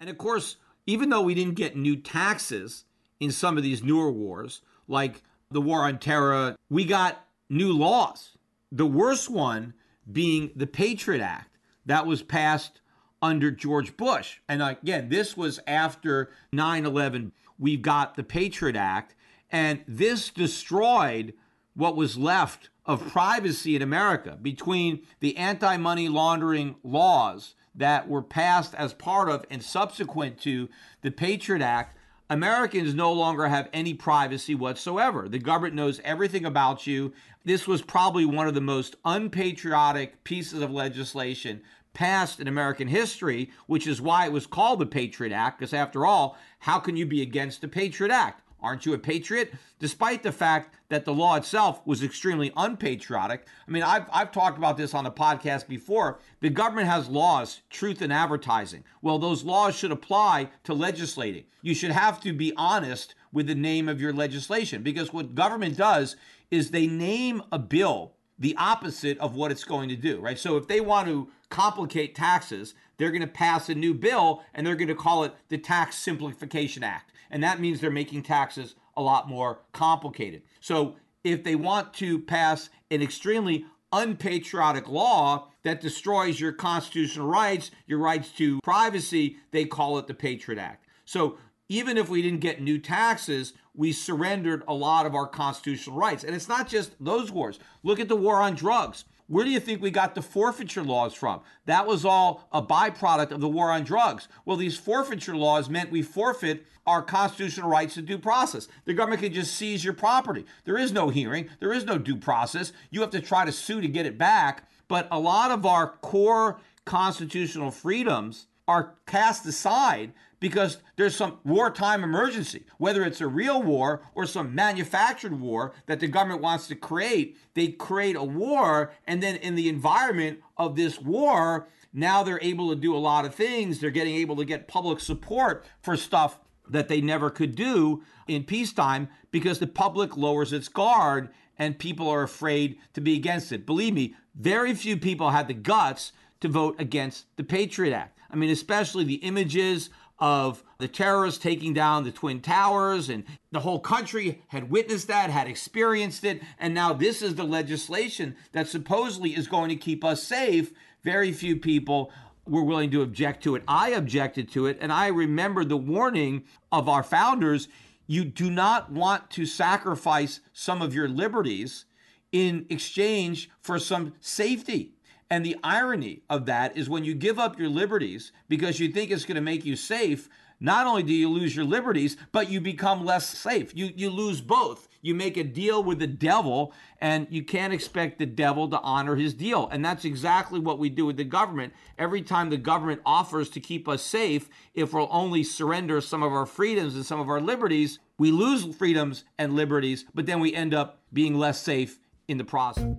And of course, even though we didn't get new taxes in some of these newer wars, like the war on terror, we got new laws. The worst one being the PATRIOT Act that was passed under George Bush. And again, this was after 9/11. We've got the PATRIOT Act, and this destroyed what was left of privacy in America between the anti-money laundering laws that were passed as part of and subsequent to the PATRIOT Act. Americans no longer have any privacy whatsoever. The government knows everything about you. This was probably one of the most unpatriotic pieces of legislation passed in American history, which is why it was called the Patriot Act, because after all, how can you be against the Patriot Act? Aren't you a patriot? Despite the fact that the law itself was extremely unpatriotic. I mean, I've talked about this on the podcast before. The government has laws, truth in advertising. Well, those laws should apply to legislating. You should have to be honest with the name of your legislation, because what government does is they name a bill the opposite of what it's going to do, right? So if they want to complicate taxes, they're going to pass a new bill and they're going to call it the Tax Simplification Act. And that means they're making taxes a lot more complicated. So if they want to pass an extremely unpatriotic law that destroys your constitutional rights, your rights to privacy, they call it the Patriot Act. So even if we didn't get new taxes, we surrendered a lot of our constitutional rights. And it's not just those wars. Look at the war on drugs. Where do you think we got the forfeiture laws from? That was all a byproduct of the war on drugs. Well, these forfeiture laws meant we forfeit our constitutional rights to due process. The government can just seize your property. There is no hearing. There is no due process. You have to try to sue to get it back. But a lot of our core constitutional freedoms are cast aside because there's some wartime emergency, whether it's a real war or some manufactured war that the government wants to create. They create a war, and then in the environment of this war, now they're able to do a lot of things. They're getting able to get public support for stuff that they never could do in peacetime because the public lowers its guard and people are afraid to be against it. Believe me, very few people had the guts to vote against the Patriot Act. I mean, especially the images of the terrorists taking down the Twin Towers, and the whole country had witnessed that, had experienced it, and now this is the legislation that supposedly is going to keep us safe. Very few people were willing to object to it. I objected to it, and I remember the warning of our founders: you do not want to sacrifice some of your liberties in exchange for some safety. And the irony of that is when you give up your liberties because you think it's going to make you safe, not only do you lose your liberties, but you become less safe. You lose both. You make a deal with the devil, and you can't expect the devil to honor his deal. And that's exactly what we do with the government. Every time the government offers to keep us safe, if we'll only surrender some of our freedoms and some of our liberties, we lose freedoms and liberties, but then we end up being less safe in the process.